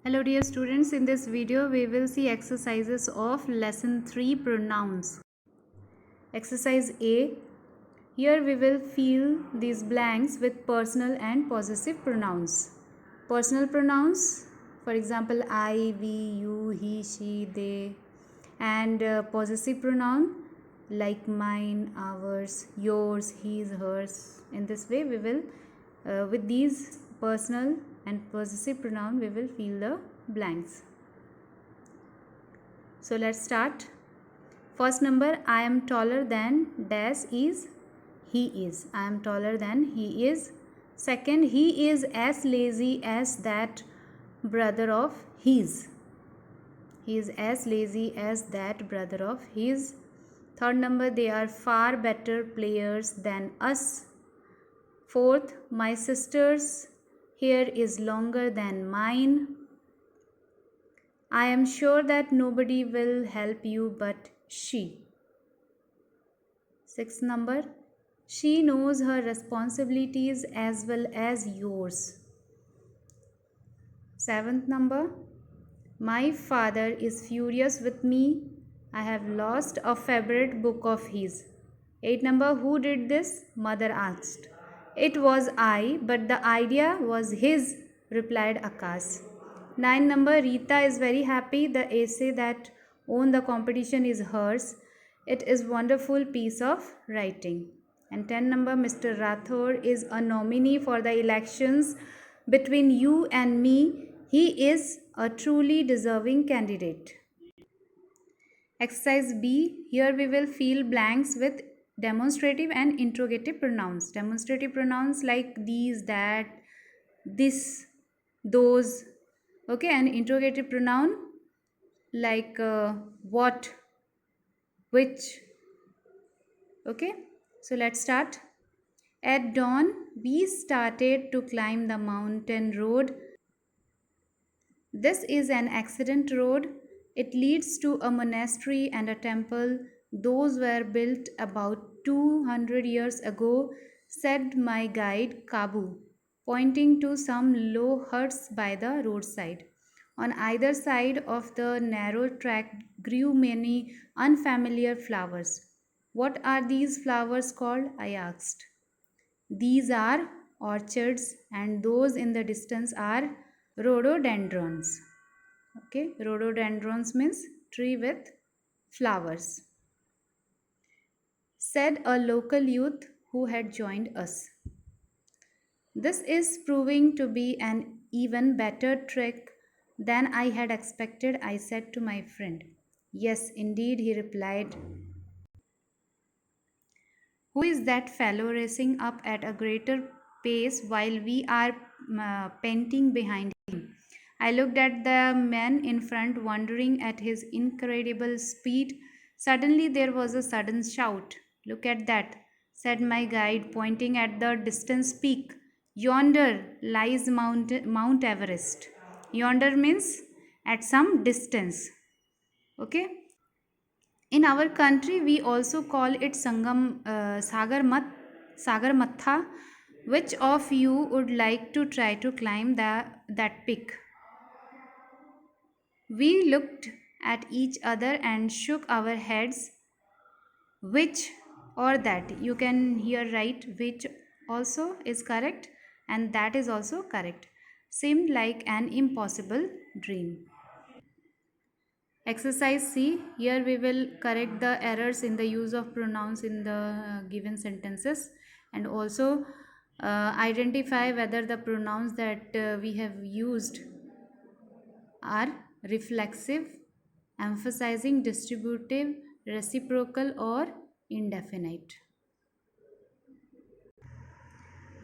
Hello dear students, in this video we will see exercises of lesson 3 pronouns. Exercise A. Here we will fill these blanks with personal and possessive pronouns. Personal pronouns, for example I, we, you, he, she, they, and possessive pronoun like mine, ours, yours, his, hers. In this way we will with these personal and possessive pronoun we will fill the blanks. So let's start. First number, I am taller than dash is he is. I am taller than he is. Second, he is as lazy as that brother of his. He is as lazy as that brother of his. Third number, they are far better players than us. Fourth, my sister's hair is longer than mine. I am sure that nobody will help you but she. Sixth number, she knows her responsibilities as well as yours. Seventh number, my father is furious with me. I have lost a favorite book of his. 8 number, who did this? Mother asked. It was I, but the idea was his, replied Akash. 9 number, Rita is very happy. The essay that won the competition is hers. It is wonderful piece of writing. And 10 number, Mr. Rathore is a nominee for the elections between you and me. He is a truly deserving candidate. Exercise B. Here we will fill blanks with demonstrative and interrogative pronouns. Demonstrative pronouns like these, that, this, those. Okay, and interrogative pronoun like what, which. Okay, so let's start. At dawn, we started to climb the mountain road. This is an accident road. It leads to a monastery and a temple. Those were built about 200 years ago, said my guide Kabu, pointing to some low huts by the roadside. On either side of the narrow track grew many unfamiliar flowers. What are these flowers called? I asked. These are orchids, and those in the distance are rhododendrons. Okay, rhododendrons means tree with flowers, said a local youth who had joined us. This is proving to be an even better trek than I had expected, I said to my friend. Yes, indeed, he replied. Who is that fellow racing up at a greater pace while we are panting behind him? I looked at the man in front, wondering at his incredible speed. Suddenly, there was a sudden shout. Look at that, said my guide, pointing at the distant peak. Yonder lies Mount Everest. Yonder means at some distance. Okay. In our country, we also call it Sagarmatha. Which of you would like to try to climb that peak? We looked at each other and shook our heads. Which or that? You can here write which also is correct, and that is also correct. Seemed like an impossible dream. Exercise C. Here we will correct the errors in the use of pronouns in the given sentences, and also identify whether the pronouns that we have used are reflexive, emphasizing, distributive, reciprocal, or indefinite.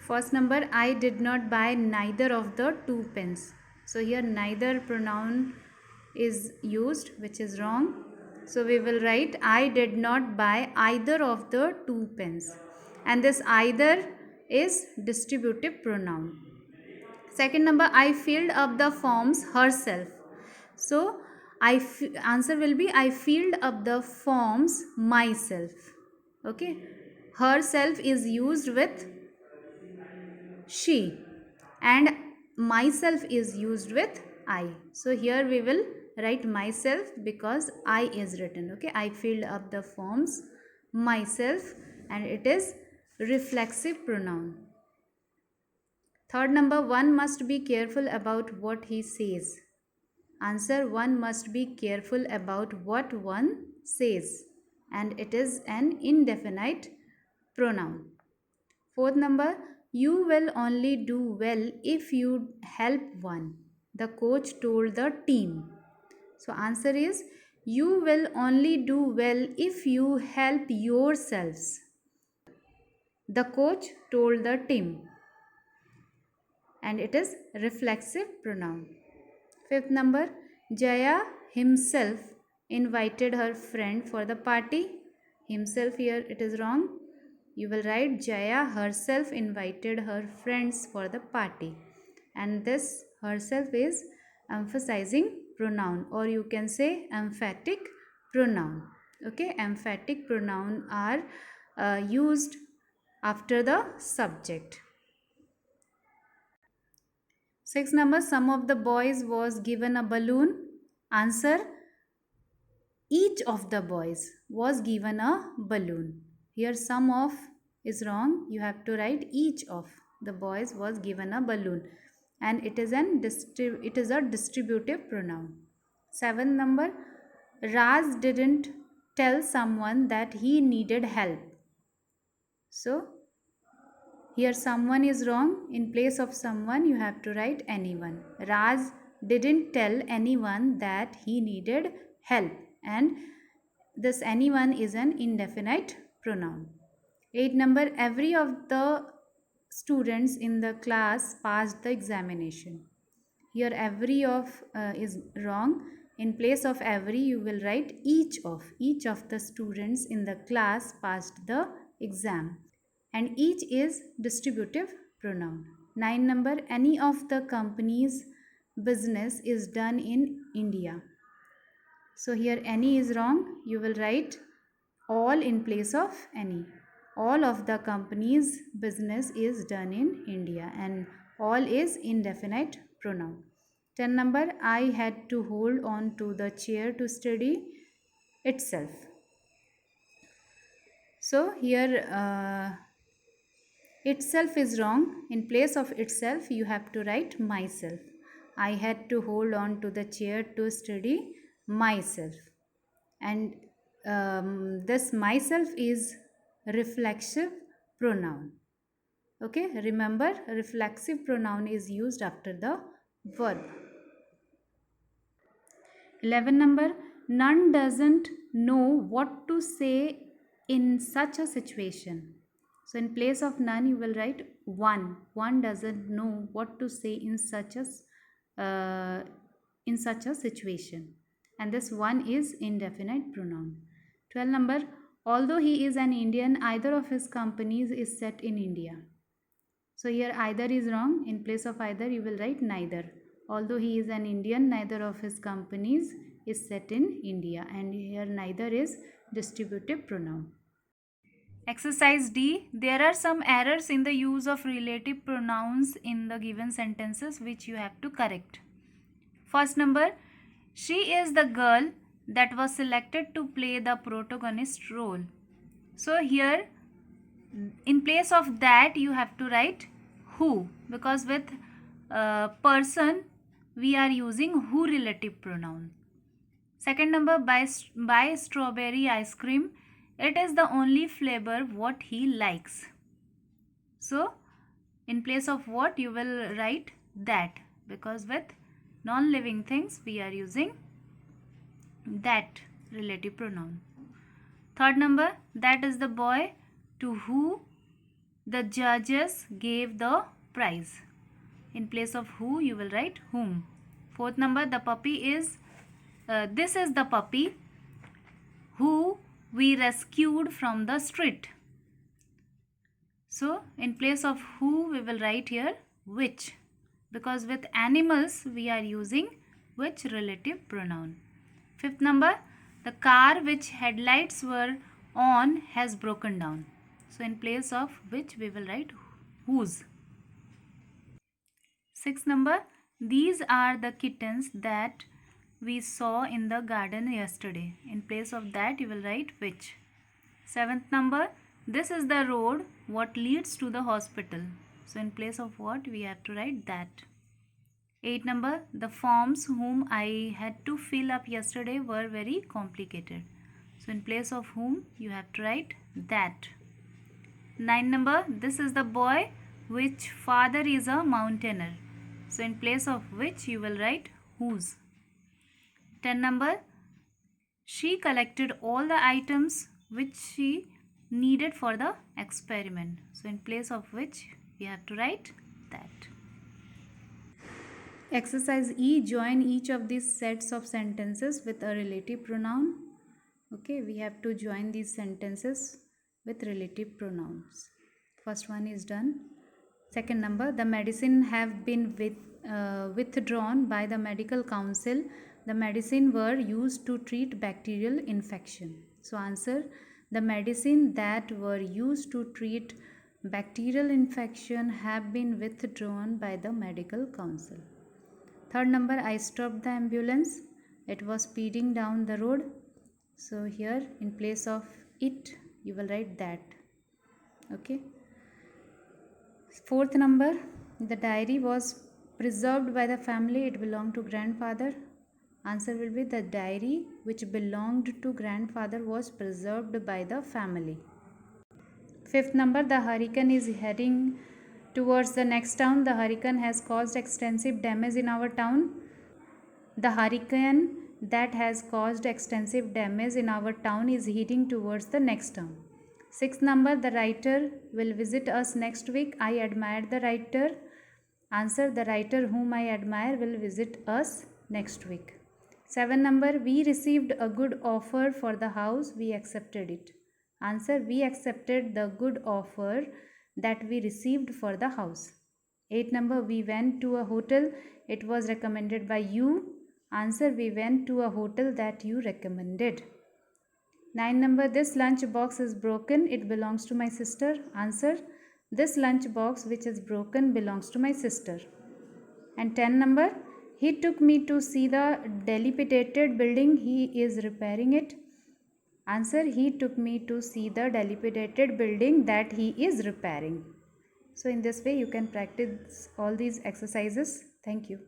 First number, I did not buy neither of the two pens. So here neither pronoun is used, which is wrong. So we will write I did not buy either of the two pens. And this either is distributive pronoun. Second number, I filled up the forms herself. So answer will be I filled up the forms myself. Okay. Herself is used with she, and myself is used with I. So here we will write myself because I is written. Okay, I filled up the forms myself, and it is reflexive pronoun. Third number, one must be careful about what he says. Answer, one must be careful about what one says, and it is an indefinite pronoun. Fourth number, you will only do well if you help one, the coach told the team. So, answer is, you will only do well if you help yourselves, the coach told the team, and it is reflexive pronoun. Fifth number, Jaya himself invited her friend for the party. Himself here it is wrong. You will write Jaya herself invited her friends for the party. And this herself is emphasizing pronoun, or you can say emphatic pronoun. Okay, emphatic pronoun are used after the subject. Sixth number, some of the boys was given a balloon. Answer, each of the boys was given a balloon. Here some of is wrong. You have to write each of the boys was given a balloon, and it is a distributive pronoun. Seventh number, Raz didn't tell someone that he needed help. So here someone is wrong. In place of someone, you have to write anyone. Raj didn't tell anyone that he needed help, and this anyone is an indefinite pronoun. 8 number, every of the students in the class passed the examination. Here every of is wrong. In place of every, you will write each of. Each of the students in the class passed the exam, and each is distributive pronoun. 9 number, any of the company's business is done in India. So here any is wrong. You will write all in place of any. All of the company's business is done in India, and all is indefinite pronoun. 10 number, I had to hold on to the chair to study itself. So here itself is wrong. In place of itself, you have to write myself. I had to hold on to the chair to study myself. And this myself is reflexive pronoun. Okay, remember, reflexive pronoun is used after the verb. 11 number, none doesn't know what to say in such a situation. So in place of none, you will write one. One doesn't know what to say in such a situation, and this one is indefinite pronoun. 12 number, although he is an Indian, either of his companies is set in India. So here either is wrong. In place of either, you will write neither. Although he is an Indian, neither of his companies is set in India, and here neither is distributive pronoun. Exercise D. There are some errors in the use of relative pronouns in the given sentences which you have to correct. First number, she is the girl that was selected to play the protagonist role. So here in place of that you have to write who, because with person we are using who relative pronoun. Second number, buy strawberry ice cream. It is the only flavor what he likes. So in place of what you will write that, because with non-living things we are using that relative pronoun. Third number, that is the boy to who the judges gave the prize. In place of who you will write whom. Fourth number, the puppy is this is the puppy who we rescued from the street. So in place of who we will write here which, because with animals we are using which relative pronoun. Fifth number, the car which headlights were on has broken down. So in place of which we will write whose. Sixth number, These are the kittens that we saw in the garden yesterday. In place of that, you will write which. Seventh number, this is the road what leads to the hospital. So in place of what, we have to write that. 8 number, the forms whom I had to fill up yesterday were very complicated. So in place of whom, you have to write that. 9 number, this is the boy which father is a mountaineer. So in place of which, you will write whose. 10 number, she collected all the items which she needed for the experiment. So in place of which, we have to write that. Exercise E, join each of these sets of sentences with a relative pronoun. Okay, we have to join these sentences with relative pronouns. First one is done. Second number, the medicine have been withdrawn by the medical council. The medicine were used to treat bacterial infection. So answer, the medicine that were used to treat bacterial infection have been withdrawn by the medical council. Third number, I stopped the ambulance. It was speeding down the road. So here in place of it, you will write that. Okay. Fourth number, the diary was preserved by the family. It belonged to grandfather. Answer will be, the diary which belonged to grandfather was preserved by the family. Fifth number, the hurricane is heading towards the next town. The hurricane has caused extensive damage in our town. The hurricane that has caused extensive damage in our town is heading towards the next town. Sixth number, the writer will visit us next week. I admire the writer. Answer, the writer whom I admire will visit us next week. 7 number, we received a good offer for the house. We accepted it. Answer, we accepted the good offer that we received for the house. 8 number, we went to a hotel. It was recommended by you. Answer, we went to a hotel that you recommended. 9 number, this lunch box is broken. It belongs to my sister. Answer, this lunch box which is broken belongs to my sister. And 10 number, he took me to see the dilapidated building. He is repairing it. Answer, he took me to see the dilapidated building that he is repairing. So in this way you can practice all these exercises. Thank you.